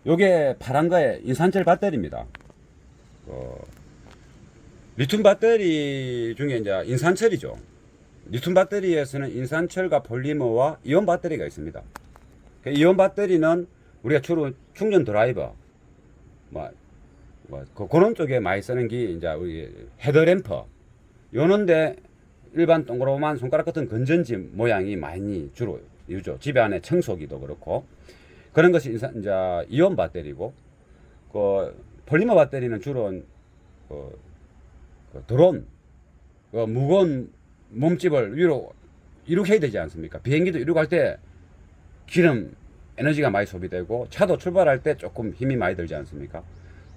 요게 파란 거에 인산철 배터리입니다. 리튬 배터리 중에 이제 인산철이죠. 리튬 배터리에서는 인산철과 폴리머와 이온 배터리가 있습니다. 이온 배터리는 우리가 주로 충전 드라이버, 그런 쪽에 많이 쓰는 게 이제 우리 헤드램퍼, 요런데 일반 동그라만 손가락 같은 건전지 모양이 많이 주로 유죠. 집에 안에 청소기도 그렇고 그런 것이 이제 이온 배터리고, 폴리머 배터리는 주로 드론, 무거운 몸집을 위로 이륙해야 되지 않습니까? 비행기도 이륙할 때 기름 에너지가 많이 소비되고 차도 출발할 때 조금 힘이 많이 들지 않습니까?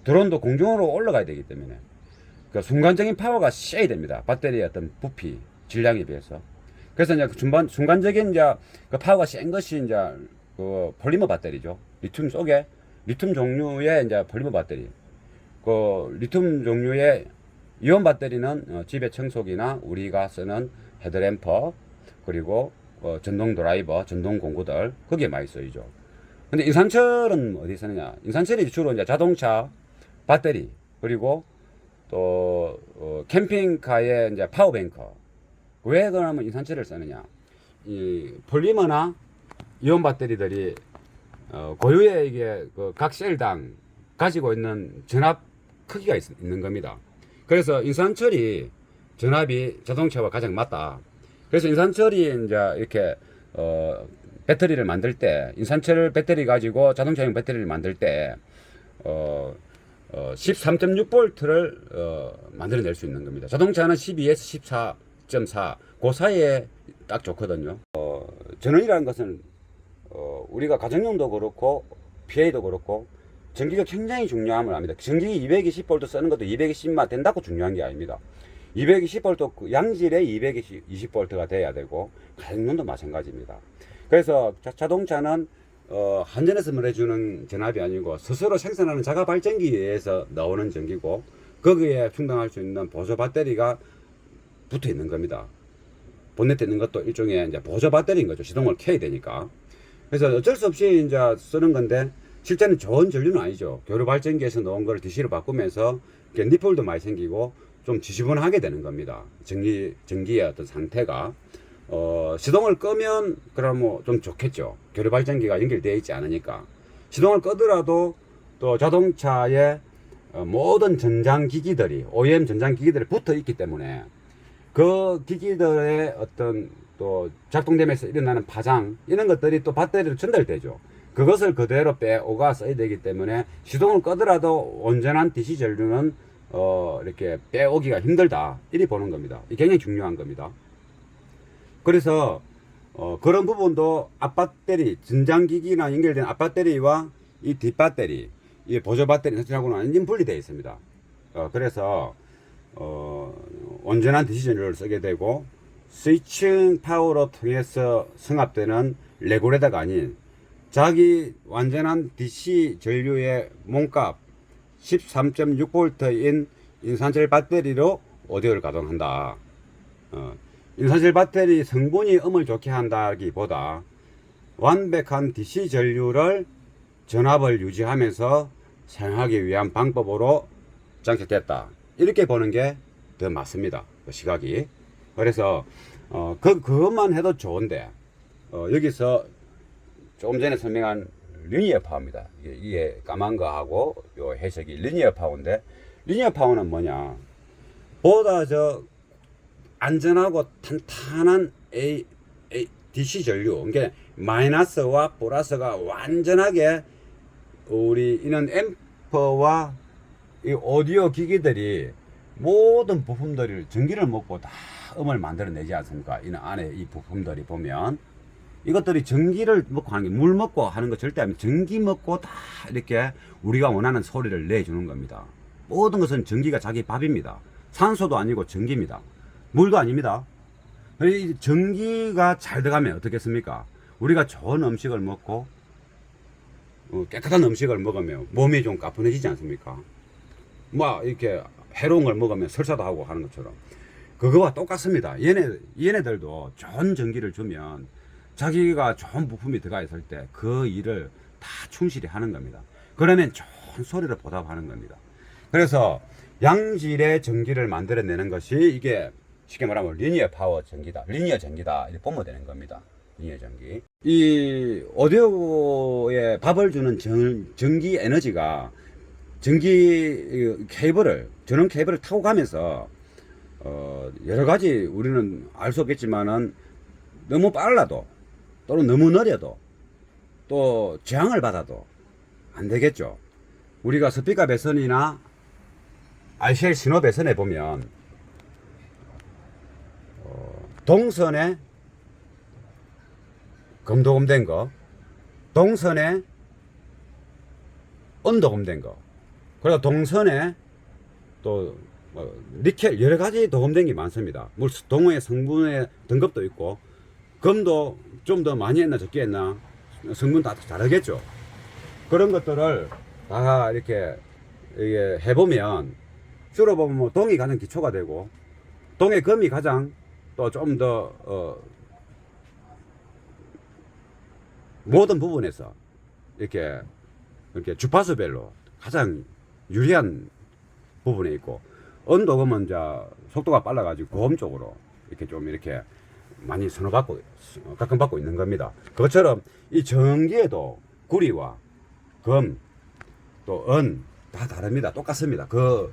드론도 공중으로 올라가야 되기 때문에 순간적인 파워가 세야 됩니다. 배터리의 어떤 부피 질량에 비해서. 그래서 이제 순간적인 이제 그 파워가 센 것이 이제 그 폴리머 배터리죠. 리튬 속에 리튬 종류의 이제 폴리머 배터리. 리튬 종류의 이온 배터리는 집의 청소기나 우리가 쓰는 헤드램퍼, 그리고 전동 드라이버, 전동 공구들, 거기에 많이 쓰이죠. 근데 인산철은 어디 쓰느냐? 인산철이 주로 이제 자동차 배터리, 그리고 또 캠핑카의 이제 파워뱅커. 왜 그러면 인산철을 쓰느냐? 이 폴리머나 이온 배터리들이 고유의 이게 각 셀당 가지고 있는 전압 크기가 있는 겁니다. 그래서 인산철이 전압이 자동차와 가장 맞다. 그래서 인산철이 이제 이렇게 배터리를 만들 때, 인산철 배터리 가지고 자동차용 배터리를 만들 때 13.6V를 만들어낼 수 있는 겁니다. 자동차는 12에서 14.4 그 사이에 딱 좋거든요. 전원이라는 것은 우리가 가정용도 그렇고 PA도 그렇고 전기가 굉장히 중요함을 압니다. 전기 220V 쓰는 것도 220만 된다고 중요한 게 아닙니다. 220V 양질의 220V가 돼야 되고 가정용도 마찬가지입니다. 그래서 자동차는 한전에서 보내주는 전압이 아니고 스스로 생산하는 자가 발전기에서 나오는 전기고, 거기에 충당할 수 있는 보조 배터리가 붙어 있는 겁니다. 본넷에 있는 것도 일종의 이제 보조 배터리인 거죠. 시동을 켜야 되니까. 그래서 어쩔 수 없이 이제 쓰는 건데, 실제는 좋은 전류는 아니죠. 교류 발전기에서 나온 걸 DC로 바꾸면서 니플도 많이 생기고 좀 지저분하게 되는 겁니다. 전기의 어떤 상태가. 시동을 끄면 그러면 좀 좋겠죠. 교류 발전기가 연결되어 있지 않으니까. 시동을 끄더라도 또 자동차에 모든 전장기기들이, OEM 전장기기들이 붙어 있기 때문에 그 기기들의 어떤 또 작동되면서 일어나는 파장, 이런 것들이 또 배터리로 전달되죠. 그것을 그대로 빼오가 써야 되기 때문에 시동을 끄더라도 온전한 DC 전류는 이렇게 빼오기가 힘들다, 이리 보는 겁니다. 이게 굉장히 중요한 겁니다. 그래서 그런 부분도 앞배터리, 전장기기나 연결된 앞배터리와 이 뒷배터리, 이 보조 배터리 설치하고는 완전 분리되어 있습니다. 그래서 온전한 DC 전류를 쓰게 되고, 스위칭 파워로 통해서 승합되는 레귤레이터가 아닌 자기 완전한 DC 전류의 몸값 13.6V인 인산철 배터리로 오디오를 가동한다. 인산철 배터리 성분이 음을 좋게 한다기보다 완벽한 DC 전류를 전압을 유지하면서 사용하기 위한 방법으로 장착됐다, 이렇게 보는 게 더 맞습니다. 그 시각이. 그래서 그것만 해도 좋은데, 여기서 조금 전에 설명한 리니어 파워입니다. 이게 까만 거하고 요 해석이 리니어 파워인데, 리니어 파워는 뭐냐? 보다 안전하고 탄탄한 DC 전류, 그러니까 마이너스와 플러스가 완전하게 우리 이런 앰프와 이 오디오 기기들이 모든 부품들을 전기를 먹고 다 음을 만들어내지 않습니까? 이 안에 이 부품들이 보면 이것들이 전기를 먹고 하는 게, 물 먹고 하는 거 절대 아니고 전기 먹고 다 이렇게 우리가 원하는 소리를 내주는 겁니다. 모든 것은 전기가 자기 밥입니다. 산소도 아니고 전기입니다. 물도 아닙니다. 이 전기가 잘 들어가면 어떻겠습니까? 우리가 좋은 음식을 먹고 깨끗한 음식을 먹으면 몸이 좀 가뿐해지지 않습니까? 이렇게 해로운 걸 먹으면 설사도 하고 하는 것처럼 그거와 똑같습니다. 얘네들도 좋은 전기를 주면 자기가 좋은 부품이 들어가 있을 때 그 일을 다 충실히 하는 겁니다. 그러면 좋은 소리로 보답하는 겁니다. 그래서 양질의 전기를 만들어내는 것이 이게 쉽게 말하면 리니어 파워 전기다. 리니어 전기다. 이렇게 보면 되는 겁니다. 리니어 전기. 이 오디오에 밥을 주는 전기 에너지가 전기 케이블을, 전원 케이블을 타고 가면서 여러 가지 우리는 알 수 없겠지만은 너무 빨라도 또는 너무 느려도 또 저항을 받아도 안 되겠죠. 우리가 스피커 배선이나 RCL 신호 배선에 보면 동선에 검도검된 거, 동선에 언도검된 거, 그리고 동선에 또 니켈 여러 가지 도검된 게 많습니다. 물 동의 성분의 등급도 있고, 검도 좀 더 많이 했나 적게 했나 성분 다 다르겠죠. 그런 것들을 다 이렇게 해보면 주로 보면 뭐 동이 가장 기초가 되고, 동의 검이 가장 또 좀 더 모든 부분에서 이렇게 주파수별로 가장 유리한 부분에 있고, 언도검은 이제 속도가 빨라가지고 고음 쪽으로 이렇게 좀 이렇게 많이 선호받고 각광받고 있는 겁니다. 그것처럼 이 전기에도 구리와 검 또 언 다 다릅니다. 똑같습니다. 그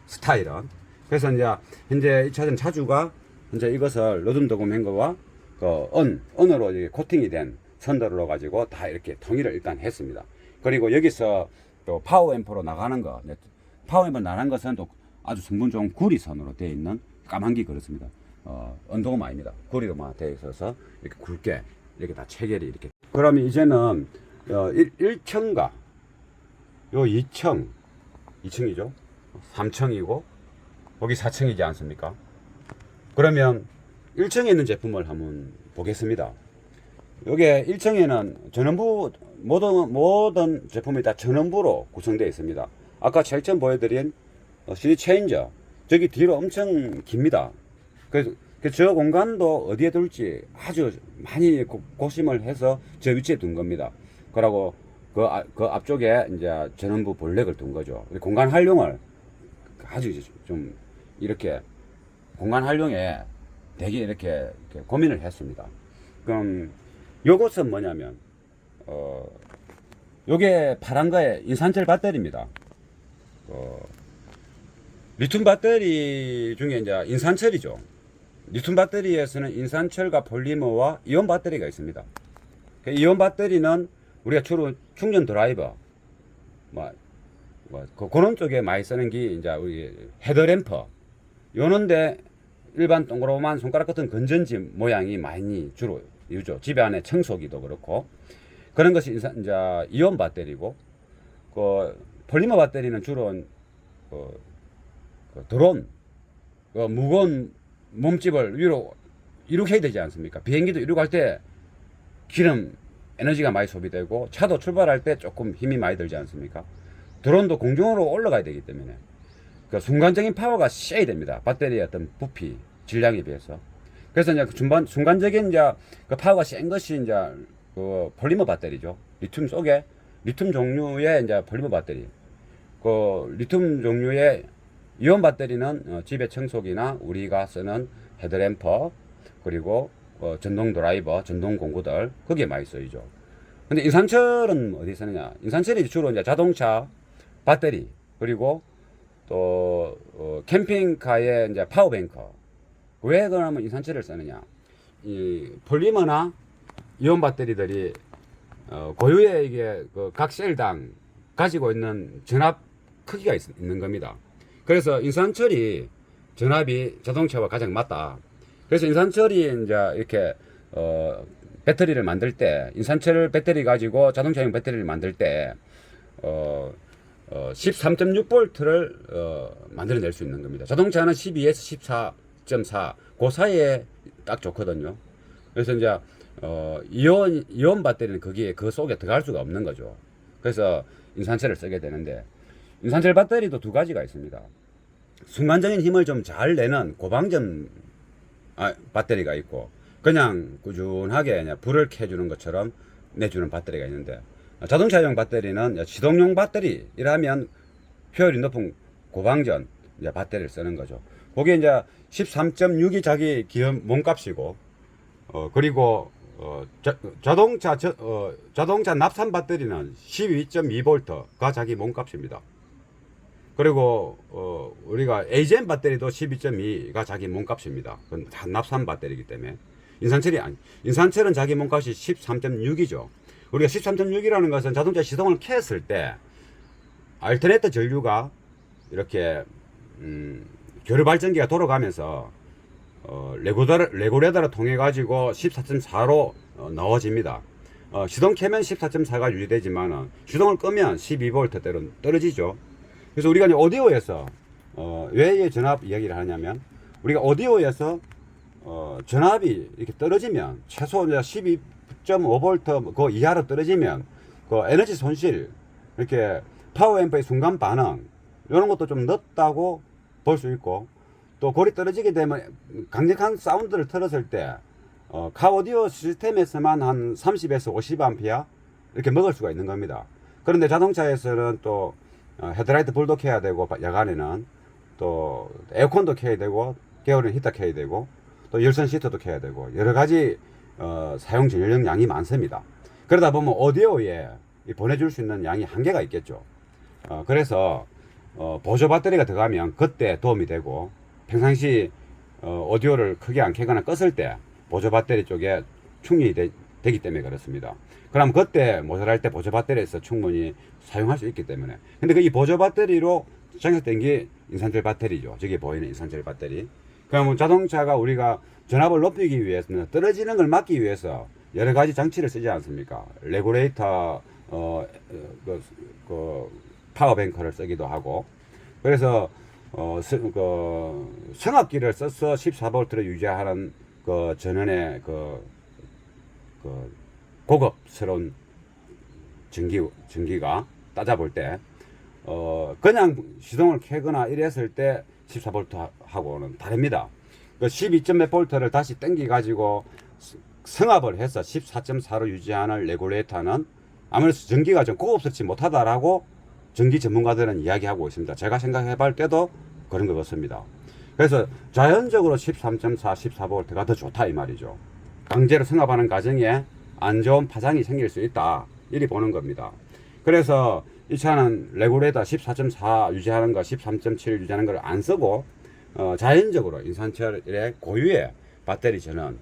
스타일은. 그래서 이제 현재 2차전 차주가 현재 이것을 로즘 도금한 거와 그 언으로 코팅이 된 선도를 가지고 다 이렇게 통일을 일단 했습니다. 그리고 여기서 또 파워앰프로 나가는 거, 파워앰프 나가는 것은 또 아주 성분 좋은 구리선으로 되어 있는 까만기 그렇습니다. 언도금 아닙니다. 구리로만 되어 있어서 이렇게 굵게 이렇게 다 체결이 이렇게. 그러면 이제는 1층과 요 2층이죠. 3층이고 여기 4층이지 않습니까? 그러면 1층에 있는 제품을 한번 보겠습니다. 여기에 1층에는 전원부 모든 제품이 다 전원부로 구성되어 있습니다. 아까 제일 처음 보여드린 CD 체인저 저기 뒤로 엄청 깁니다. 그래서 저 공간도 어디에 둘지 아주 많이 고심을 해서 저 위치에 둔 겁니다. 그러고 그 앞쪽에 이제 전원부 볼렉을 둔 거죠. 공간 활용을 아주 좀 이렇게 공간 활용에 되게 이렇게 고민을 했습니다. 그럼 요것은 뭐냐면 요게 파란 거에 인산철 배터리입니다. 리튬 배터리 중에 이제 인산철이죠. 리튬 배터리에서는 인산철과 폴리머와 이온 배터리가 있습니다. 이온 배터리는 우리가 주로 충전 드라이버 그런 쪽에 많이 쓰는 게 이제 우리 헤드램퍼 요런데 일반 동그라만 손가락 같은 건전지 모양이 많이 주로 이죠. 집에 안에 청소기도 그렇고 그런 것이 이제 이온 배터리고, 그 폴리머 배터리는 주로 그 드론 무거운 몸집을 위로 이륙해야 되지 않습니까? 비행기도 이륙할 때 기름 에너지가 많이 소비되고 차도 출발할 때 조금 힘이 많이 들지 않습니까? 드론도 공중으로 올라가야 되기 때문에 그 순간적인 파워가 세야 됩니다. 배터리의 어떤 부피 질량에 비해서. 그래서 이제 순간적인 이제 그 파워가 센 것이 이제 그 폴리머 배터리죠. 리튬 속에 리튬 종류의 이제 폴리머 배터리. 그 리튬 종류의 이온 배터리는 집의 청소기나 우리가 쓰는 헤드램퍼 그리고 전동 드라이버, 전동 공구들 거기에 많이 쓰이죠. 근데 인산철은 어디 쓰느냐? 인산철이 주로 이제 자동차 배터리 그리고 또 캠핑카의 이제 파워뱅커. 왜 그러면 인산철을 쓰느냐? 이 폴리머나 이온 배터리들이 고유의 이게 그 각 셀당 가지고 있는 전압 크기가 있는 겁니다. 그래서 인산철이 전압이 자동차와 가장 맞다. 그래서 인산철이 이제 이렇게 배터리를 만들 때 인산철 배터리 가지고 자동차용 배터리를 만들 때 13.6V를 만들어낼 수 있는 겁니다. 자동차는 12에서 14.4 그 사이에 딱 좋거든요. 그래서 이제 이온 배터리는 거기에 그 속에 들어갈 수가 없는 거죠. 그래서 인산철을 쓰게 되는데, 인산철 배터리도 두 가지가 있습니다. 순간적인 힘을 좀 잘 내는 고방전 배터리가 있고, 그냥 꾸준하게 그냥 불을 켜주는 것처럼 내주는 배터리가 있는데, 자동차용 배터리는 시동용 배터리라면 효율이 높은 고방전 이제 배터리를 쓰는 거죠. 그게 이제 13.6이 자기 기업 몸값이고, 그리고 자동차 납산 배터리는 12.2V가 자기 몸값입니다. 그리고 우리가 AGM 배터리도 12.2가 자기 몸값입니다. 그건 다 납산 배터리이기 때문에. 인산철은 자기 몸값이 13.6이죠. 우리가 13.6이라는 것은 자동차 시동을 켰을 때 알터네이터 전류가 이렇게 교류 발전기가 돌아가면서 레고레더를 통해 가지고 14.4로 나와집니다. 시동 켜면 14.4가 유지되지만 시동을 끄면 12V대로 떨어지죠. 그래서 우리가 이제 오디오에서 왜 전압 이야기를 하냐면, 우리가 오디오에서 전압이 이렇게 떨어지면 최소 12.5V 그 이하로 떨어지면 그 에너지 손실, 이렇게 파워 앰프의 순간 반응 이런 것도 좀 늦다고 볼 수 있고, 또 골이 떨어지게 되면 강력한 사운드를 틀었을 때 카오디오 시스템에서만 한 30에서 50A 이렇게 먹을 수가 있는 겁니다. 그런데 자동차에서는 또 헤드라이트 불도 켜야 되고, 야간에는 또 에어컨도 켜야 되고, 겨울에는 히터 켜야 되고, 또 열선 시트도 켜야 되고, 여러 가지 사용 전력 양이 많습니다. 그러다 보면 오디오에 보내줄 수 있는 양이 한계가 있겠죠. 그래서 보조 배터리가 들어가면 그때 도움이 되고, 평상시 오디오를 크게 안 켜거나 껐을 때 보조 배터리 쪽에 충전이 되기 때문에 그렇습니다. 그럼 그때 모자랄 때 보조 배터리에서 충분히 사용할 수 있기 때문에. 근데 그 이 보조 배터리로 장착된 게 인산철 배터리죠. 저기 보이는 인산철 배터리. 그러면 자동차가 우리가 전압을 높이기 위해서는, 떨어지는 걸 막기 위해서 여러 가지 장치를 쓰지 않습니까? 레귤레이터, 파워뱅크를 쓰기도 하고. 그래서 성압기를 써서 14V를 유지하는 그 전원의 고급스러운 전기가 따져볼 때, 그냥 시동을 켜거나 이랬을 때 14V하고는 다릅니다. 그 12.몇 V를 다시 땡겨 가지고 성압을 해서 14.4로 유지하는 레귤레이터는 아무래도 전기가 좀 고급스럽지 못하다라고 전기 전문가들은 이야기하고 있습니다. 제가 생각해 볼 때도 그런 것 같습니다. 그래서 자연적으로 13.4, 14V가 더 좋다 이 말이죠. 강제로 성압하는 과정에 안 좋은 파장이 생길 수 있다, 이리 보는 겁니다. 그래서 이 차는 레귤레이터 14.4 유지하는 거, 13.7 유지하는 걸 안 쓰고 자연적으로 인산철의 고유의 배터리 전원,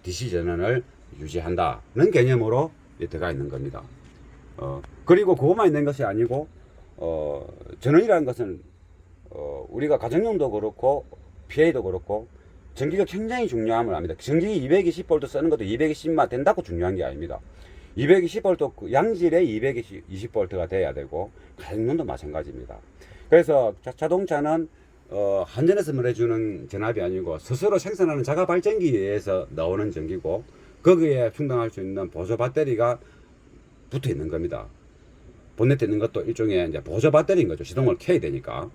DC 전원을 유지한다는 개념으로 들어가 있는 겁니다. 그리고 그것만 있는 것이 아니고, 전원이라는 것은 우리가 가정용도 그렇고 PA도 그렇고 전기가 굉장히 중요함을 압니다. 전기 220V 쓰는 것도 220만 된다고 중요한 게 아닙니다. 220V 양질의 220V가 돼야 되고, 가정용도 마찬가지입니다. 그래서 자동차는 한전에서 말해주는 전압이 아니고 스스로 생산하는 자가 발전기에서 나오는 전기고, 거기에 충당할 수 있는 보조 배터리가 붙어 있는 겁니다. 본넷에 있는 것도 일종의 이제 보조 배터리인 거죠. 시동을 켜야 되니까.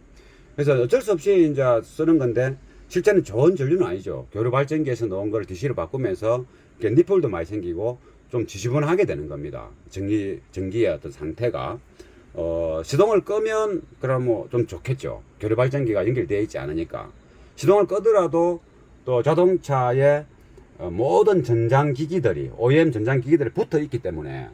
그래서 어쩔 수 없이 이제 쓰는 건데, 실제는 좋은 전류는 아니죠. 교류 발전기에서 넣은 걸 DC로 바꾸면서 니플도 많이 생기고 좀 지저분하게 되는 겁니다. 전기의 어떤 상태가. 시동을 끄면 그럼 뭐 좀 좋겠죠. 교류 발전기가 연결되어 있지 않으니까. 시동을 끄더라도 또 자동차에 모든 전장기기들이, OEM 전장기기들이 붙어 있기 때문에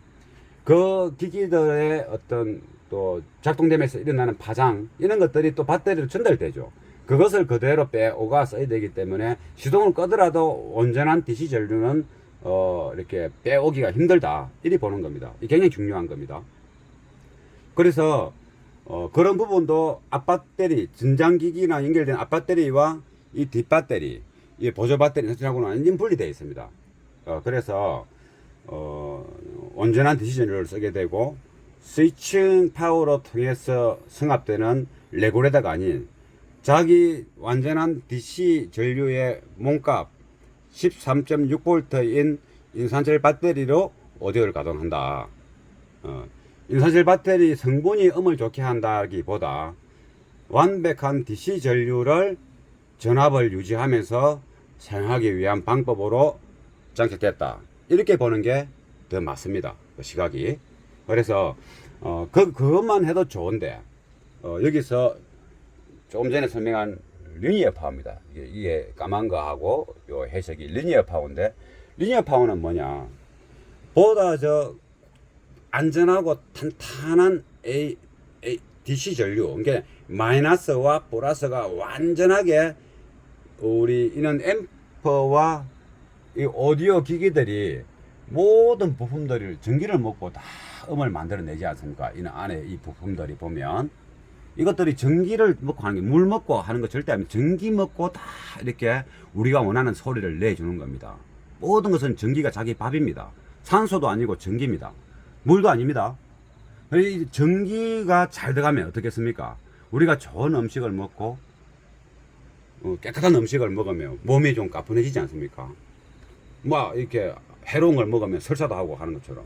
그 기기들의 어떤 또 작동되면서 일어나는 파장, 이런 것들이 또 배터리로 전달되죠. 그것을 그대로 빼오가 써야 되기 때문에 시동을 끄더라도 온전한 DC 전류는 이렇게 빼오기가 힘들다, 이리 보는 겁니다. 이게 굉장히 중요한 겁니다. 그래서 그런 부분도 앞배터리, 전장기기나 연결된 앞배터리와 이 뒷배터리, 이 보조 배터리 전체하고는 완전 분리되어 있습니다. 그래서 온전한 DC 전류를 쓰게 되고, 스위칭 파워로 통해서 성압되는 레귤레이터가 아닌 자기 완전한 DC 전류의 몸값 13.6V인 인산철 배터리로 오디오를 가동한다. 인산철 배터리 성분이 음을 좋게 한다기보다 완벽한 DC 전류를 전압을 유지하면서 사용하기 위한 방법으로 장착됐다, 이렇게 보는 게 더 맞습니다. 그 시각이. 그래서 그것만 해도 좋은데 여기서 조금 전에 설명한 리니어 파워입니다. 이게 까만 거하고 요 해석이 리니어 파워인데, 리니어 파워는 뭐냐, 보다 저 안전하고 탄탄한 DC 전류, 그러니까 마이너스와 플러스가 완전하게 우리 이런 앰프와 이 오디오 기기들이 모든 부품들을 전기를 먹고 다 음을 만들어내지 않습니까? 이 안에 이 부품들이 보면 이것들이 전기를 먹고 하는 게, 물 먹고 하는 거 절대 아니고 전기 먹고 다 이렇게 우리가 원하는 소리를 내주는 겁니다. 모든 것은 전기가 자기 밥입니다. 산소도 아니고 전기입니다. 물도 아닙니다. 이 전기가 잘 들어가면 어떻겠습니까? 우리가 좋은 음식을 먹고 깨끗한 음식을 먹으면 몸이 좀 가뿐해지지 않습니까? 뭐 이렇게 해로운 걸 먹으면 설사도 하고 하는 것처럼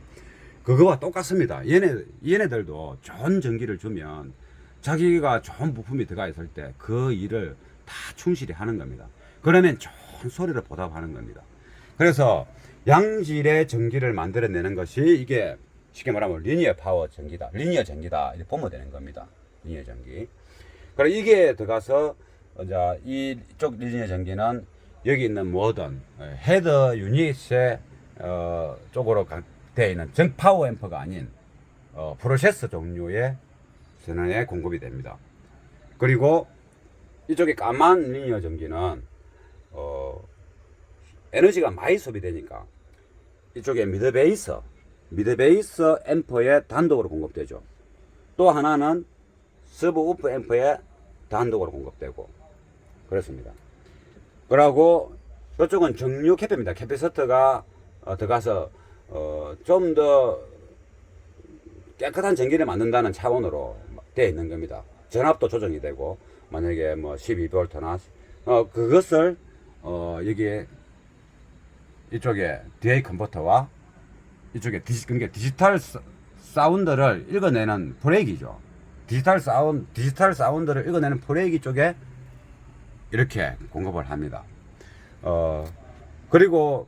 그거와 똑같습니다. 얘네들도 좋은 전기를 주면 자기가 좋은 부품이 들어가 있을 때 그 일을 다 충실히 하는 겁니다. 그러면 좋은 소리를 보답하는 겁니다. 그래서 양질의 전기를 만들어내는 것이 이게 쉽게 말하면 리니어 파워 전기다, 리니어 전기다, 이렇게 보면 되는 겁니다. 리니어 전기. 그래 이게 들어가서 이제 이쪽 리니어 전기는 여기 있는 모든 헤드 유닛의 쪽으로 되어 있는 전 파워 앰프가 아닌 프로세서 종류의 전원에 공급이 됩니다. 그리고 이쪽에 까만 리니어 전기는 에너지가 많이 소비되니까 이쪽에 미드 베이스 앰프에 단독으로 공급되죠. 또 하나는 서브 우프 앰프에 단독으로 공급되고 그렇습니다. 그리고 이쪽은 정류 캐패입니다. 캐패시터가 들어가서 좀 더 깨끗한 전기를 만든다는 차원으로 되어 있는 겁니다. 전압도 조정이 되고, 만약에 뭐 12V나 그것을 여기에 이쪽에 DA 컨버터와 이쪽에 그러니까 디지털 사운드를 읽어내는 브레이크죠. 디지털 사운드를 읽어내는 브레이크 쪽에 이렇게 공급을 합니다. 그리고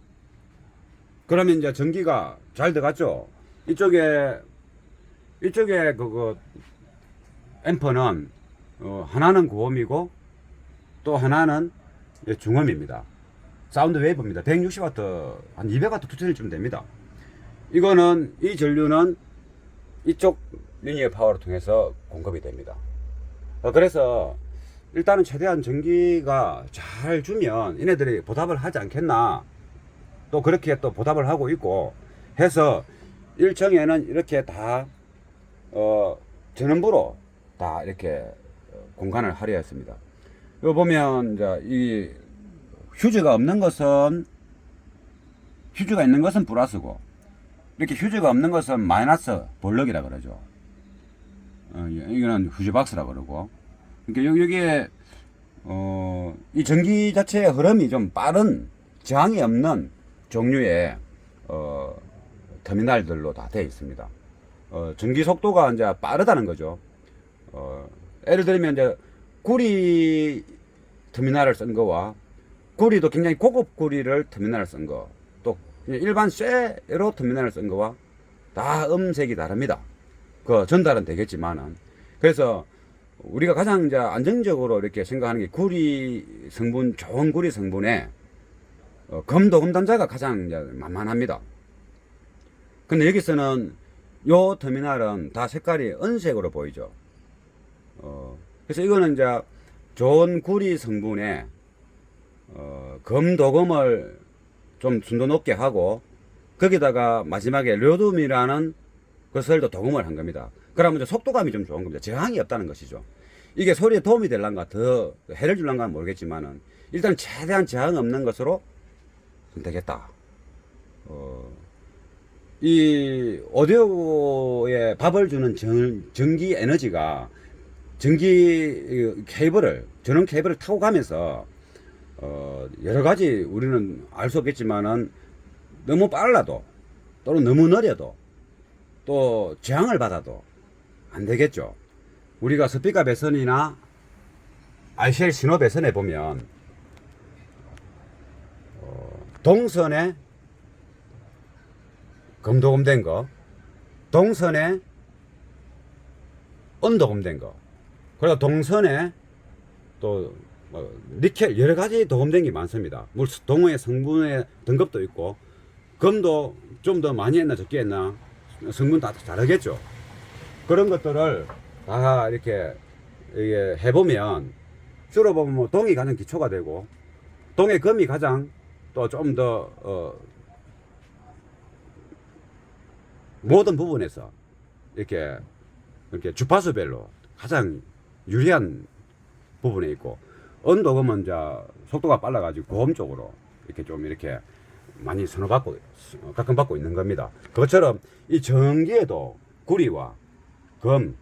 그러면 이제 전기가 잘 들어갔죠. 이쪽에 그거 앰프는 하나는 고음이고 또 하나는 중음입니다. 사운드 웨이브입니다. 160W 한 200W 투천일쯤 됩니다. 이거는 이 전류는 이쪽 리니어 파워를 통해서 공급이 됩니다. 그래서 일단은 최대한 전기가 잘 주면 얘네들이 보답을 하지 않겠나, 또 그렇게 또 보답을 하고 있고 해서 1층에는 이렇게 다 전원부로 다 이렇게 공간을 할애했습니다. 여기 보면 이제 이 휴즈가 있는 것은 플러스고, 이렇게 휴즈가 없는 것은 마이너스 볼럭이라 그러죠. 이거는 휴즈박스라 그러고. 그러니까 여기에 이 전기 자체의 흐름이 좀 빠른, 저항이 없는 종류의 터미널들로 다 되어 있습니다. 전기 속도가 이제 빠르다는 거죠. 예를 들면 이제 구리 터미널을 쓴 거와, 구리도 굉장히 고급 구리를 터미널을 쓴 거, 또 일반 쇠로 터미널을 쓴 거와 다 음색이 다릅니다. 그 전달은 되겠지만은. 그래서 우리가 가장 이제 안정적으로 이렇게 생각하는 게 구리 성분, 좋은 구리 성분에 금도금 단자가 가장 이제 만만합니다. 근데 여기서는 요 터미널은 다 색깔이 은색으로 보이죠. 그래서 이거는 이제 좋은 구리 성분에 금도금을 좀 순도 높게 하고, 거기다가 마지막에 료듐이라는 것을 또 도금을 한 겁니다. 그러면 이제 속도감이 좀 좋은 겁니다. 저항이 없다는 것이죠. 이게 소리에 도움이 될란가, 더 해를 줄란가 모르겠지만은 일단 최대한 저항 없는 것으로 선택했다. 이 오디오에 밥을 주는 전기 에너지가 전기 케이블을, 전원 케이블을 타고 가면서 여러 가지 우리는 알 수 없겠지만은 너무 빨라도 또는 너무 느려도 또 저항을 받아도 안 되겠죠. 우리가 스피커 배선이나 RCL 신호 배선에 보면 동선에 금도금된 거, 동선에 언도금된 거, 그리고 동선에 또 니켈 여러 가지 도금된 게 많습니다. 물 동의 성분의 등급도 있고, 금도 좀 더 많이 했나 적게 했나 성분 다 다르겠죠. 그런 것들을 다 이렇게 해보면 주로 보면 뭐 동이 가장 기초가 되고, 동의 금이 가장 또 좀 더 모든 부분에서 이렇게 주파수별로 가장 유리한 부분에 있고, 언도금은 이제 속도가 빨라가지고 고음 쪽으로 이렇게 좀 이렇게 많이 각광받고 있는 겁니다. 그것처럼 이 전기에도 구리와 금,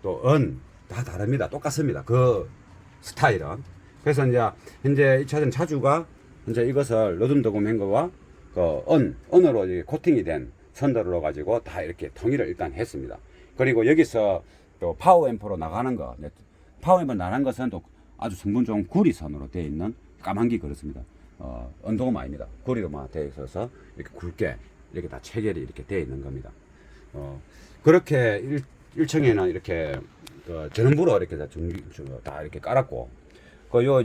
또 은 다 다릅니다. 똑같습니다. 그 스타일은. 그래서 이제 현재 2차전 차주가 이제 이것을 노듬 도금한 거와 그 은으로 이제 코팅이 된 선도를 가지고 다 이렇게 통일을 일단 했습니다. 그리고 여기서 또 파워앰프로 나가는 거, 파워앰프 나가는 것은 또 아주 성분 좋은 구리선으로 되어 있는 까만기 그렇습니다. 은도금 아닙니다. 구리로만 되어 있어서 이렇게 굵게 이렇게 다 체결이 이렇게 되어 있는 겁니다. 그렇게 1층에는 이렇게 전원부로 이렇게 다 이렇게 깔았고, 요